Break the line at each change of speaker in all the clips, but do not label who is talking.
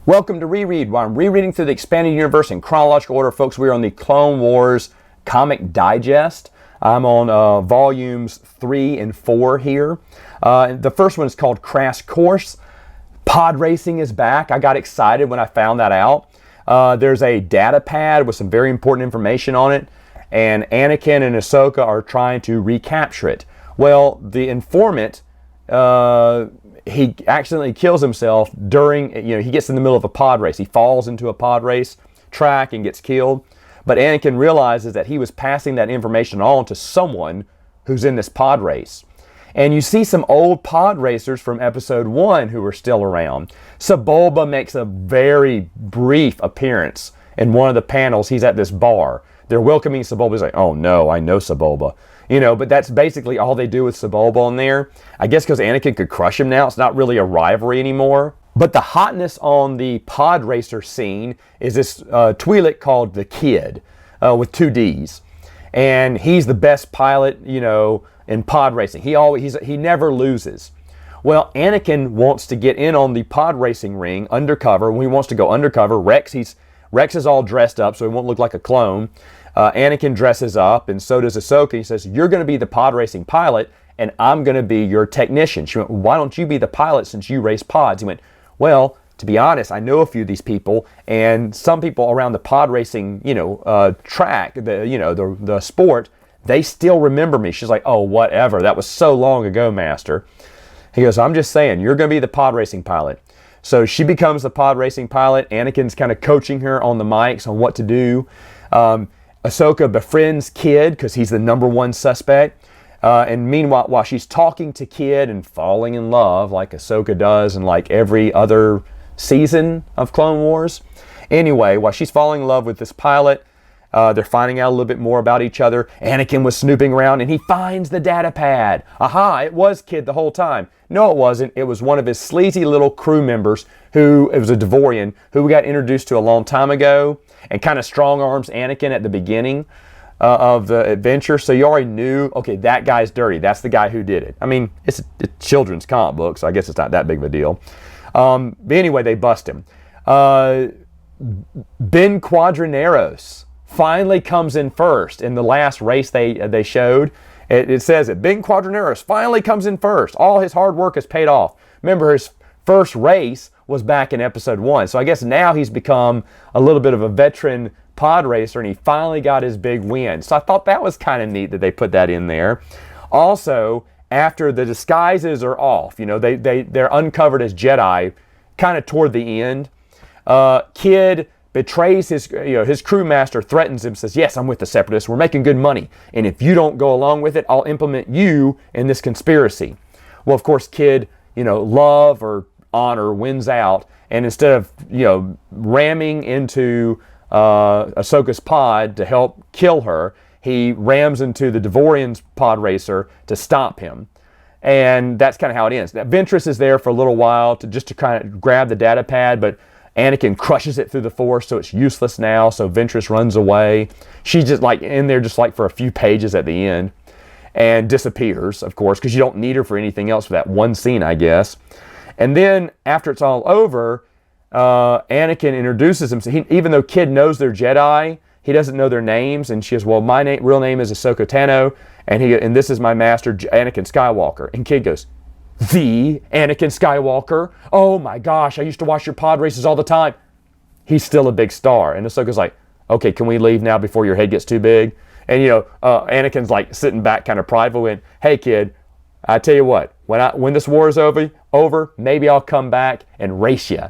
Welcome to Reread, where I'm rereading through the expanded universe in chronological order. Folks, we are on the Clone Wars Comic Digest. I'm on volumes 3 and 4 here. The first one is called Crash Course. Pod racing is back. I got excited when I found that out. There's a data pad with some very important information on it, and Anakin and Ahsoka are trying to recapture it. Well, the informant, he accidentally kills himself during, he gets in the middle of a pod race. He falls into a pod race track and gets killed. But Anakin realizes that he was passing that information on to someone who's in this pod race. And you see some old pod racers from episode 1 who are still around. Sebulba makes a very brief appearance in one of the panels. He's at this bar. They're welcoming Sebulba. He's like, oh no, I know Sebulba. But that's basically all they do with Sebulba in there. I guess because Anakin could crush him now, it's not really a rivalry anymore. But the hotness on the pod racer scene is this Twi'lek called the Kid, with 2 Ds. And he's the best pilot, in pod racing. He never loses. Well, Anakin wants to get in on the pod racing ring undercover. When he wants to go undercover, Rex is all dressed up so he won't look like a clone. Anakin dresses up, and so does Ahsoka. He says, you're going to be the pod racing pilot, and I'm going to be your technician. She went, why don't you be the pilot since you race pods? He went, well, to be honest, I know a few of these people, and some people around the pod racing, track, the sport, they still remember me. She's like, oh, whatever. That was so long ago, Master. He goes, I'm just saying, you're going to be the pod racing pilot. So she becomes the pod racing pilot. Anakin's kind of coaching her on the mics on what to do. Ahsoka befriends Kid because he's the #1 suspect. And meanwhile, while she's talking to Kid and falling in love like Ahsoka does and like every other season of Clone Wars. Anyway, while she's falling in love with this pilot, they're finding out a little bit more about each other. Anakin was snooping around and he finds the data pad. Aha, it was Kid the whole time. No, it wasn't. It was one of his sleazy little crew members it was a Devorian who we got introduced to a long time ago and kind of strong arms Anakin at the beginning of the adventure. So you already knew, okay, that guy's dirty. That's the guy who did it. I mean, it's a children's comic book, so I guess it's not that big of a deal. But anyway, they bust him. Ben Quadraneros finally comes in first in the last race they showed. It says that Ben Quadraneros finally comes in first. All his hard work has paid off. Remember, his first race was back in episode 1. So I guess now he's become a little bit of a veteran pod racer and he finally got his big win. So I thought that was kind of neat that they put that in there. Also, after the disguises are off, they're uncovered as Jedi kind of toward the end. Kid betrays his crewmaster, threatens him, says, yes, I'm with the Separatists. We're making good money. And if you don't go along with it, I'll implement you in this conspiracy. Well, of course, Kid, love or honor wins out. And instead of, ramming into Ahsoka's pod to help kill her, he rams into the Devorian's pod racer to stop him. And that's kind of how it ends. Now, Ventress is there for a little while to kind of grab the data pad, but Anakin crushes it through the Force, so it's useless now. So Ventress runs away. She's just in there for a few pages at the end and disappears, of course, because you don't need her for anything else for that one scene, I guess. And then after it's all over, Anakin introduces himself. Even though Kid knows they're Jedi, he doesn't know their names. And she says, well, my real name is Ahsoka Tano, and this is my master, Anakin Skywalker. And Kid goes, the Anakin Skywalker? Oh my gosh, I used to watch your pod races all the time. He's still a big star. And Ahsoka's like, okay, can we leave now before your head gets too big? And Anakin's sitting back kind of prideful and, hey kid, I tell you what, when this war is over, maybe I'll come back and race you.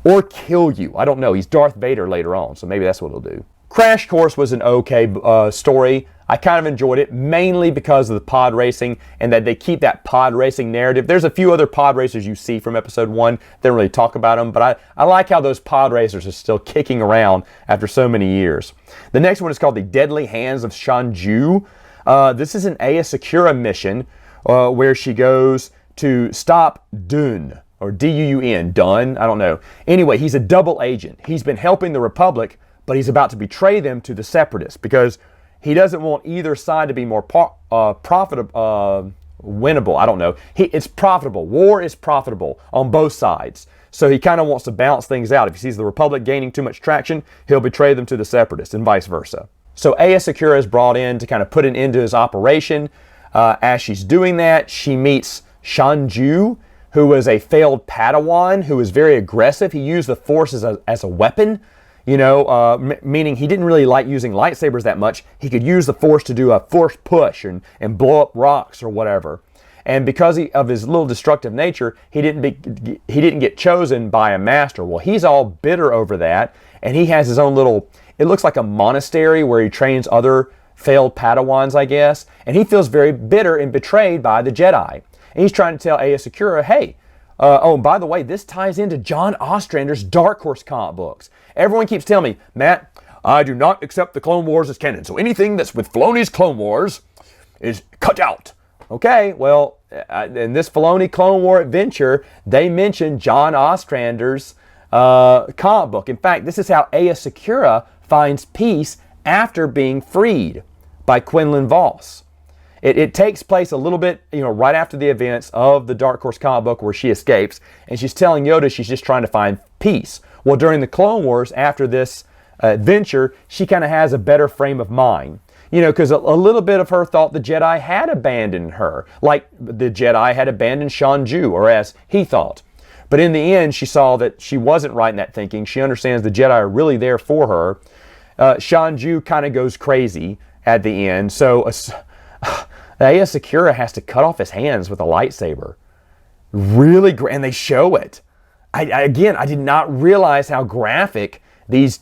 Or kill you. I don't know. He's Darth Vader later on, so maybe that's what he'll do. Crash Course was an okay story. I kind of enjoyed it, mainly because of the pod racing and that they keep that pod racing narrative. There's a few other pod racers you see from episode 1. They don't really talk about them, but I like how those pod racers are still kicking around after so many years. The next one is called The Deadly Hands of Shon. This is an Aya Secura mission where she goes to stop Dune, or D-U-U-N, Dunn, I don't know. Anyway, he's a double agent. He's been helping the Republic, but he's about to betray them to the Separatists because he doesn't want either side to be more profitable, winnable. I don't know. It's profitable. War is profitable on both sides. So he kind of wants to balance things out. If he sees the Republic gaining too much traction, he'll betray them to the Separatists and vice versa. So Aya Secura is brought in to kind of put an end to his operation. As she's doing that, she meets Shon, who was a failed Padawan who was very aggressive. He used the Force as a weapon, meaning he didn't really like using lightsabers that much. He could use the Force to do a Force push and blow up rocks or whatever. And because of his little destructive nature, he didn't get chosen by a master. Well, he's all bitter over that, and he has his own little, it looks like a monastery where he trains other failed Padawans, I guess, and he feels very bitter and betrayed by the Jedi. And he's trying to tell Aya Secura, hey, and by the way, this ties into John Ostrander's Dark Horse comic books. Everyone keeps telling me, Matt, I do not accept the Clone Wars as canon, so anything that's with Filoni's Clone Wars is cut out. Okay, well, in this Filoni Clone War adventure, they mention John Ostrander's comic book. In fact, this is how Aya Secura finds peace after being freed by Quinlan Vos. It takes place a little bit, right after the events of the Dark Horse comic book where she escapes, and she's telling Yoda she's just trying to find peace. Well, during the Clone Wars, after this adventure, she kind of has a better frame of mind. Because a little bit of her thought the Jedi had abandoned her, like the Jedi had abandoned Shon, or as he thought. But in the end, she saw that she wasn't right in that thinking. She understands the Jedi are really there for her. Shon kind of goes crazy at the end, so Aya Secura has to cut off his hands with a lightsaber. Really great, and they show it. I did not realize how graphic these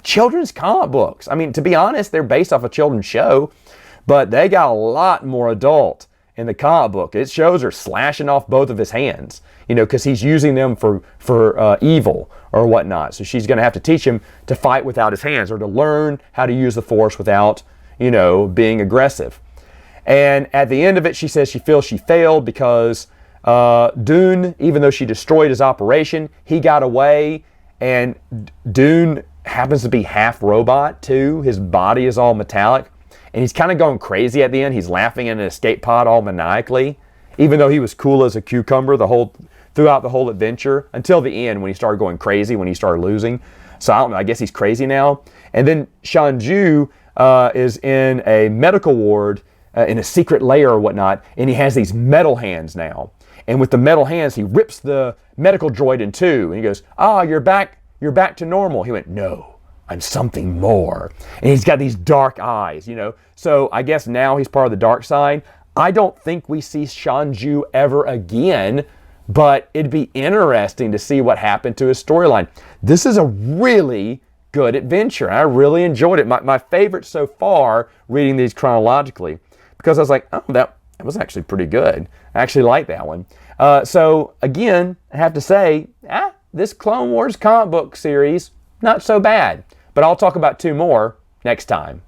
children's comic books. I mean, to be honest, they're based off a children's show, but they got a lot more adult in the comic book. It shows her slashing off both of his hands, because he's using them for evil or whatnot. So she's going to have to teach him to fight without his hands, or to learn how to use the Force without, being aggressive. And at the end of it, she says she feels she failed because Dune, even though she destroyed his operation, he got away. And Dune happens to be half robot too. His body is all metallic. And he's kind of going crazy at the end. He's laughing in an escape pod all maniacally. Even though he was cool as a cucumber throughout the whole adventure. Until the end when he started going crazy, when he started losing. So I don't know, I guess he's crazy now. And then Shon is in a medical ward in a secret lair or whatnot. And he has these metal hands now. And with the metal hands, he rips the medical droid in two. And he goes, you're back to normal. He went, no, I'm something more. And he's got these dark eyes, So I guess now he's part of the dark side. I don't think we see Shon ever again, but it'd be interesting to see what happened to his storyline. This is a really good adventure. I really enjoyed it. My favorite so far, reading these chronologically, because I was like, that was actually pretty good. I actually like that one. So again, I have to say, this Clone Wars comic book series, not so bad. But I'll talk about two more next time.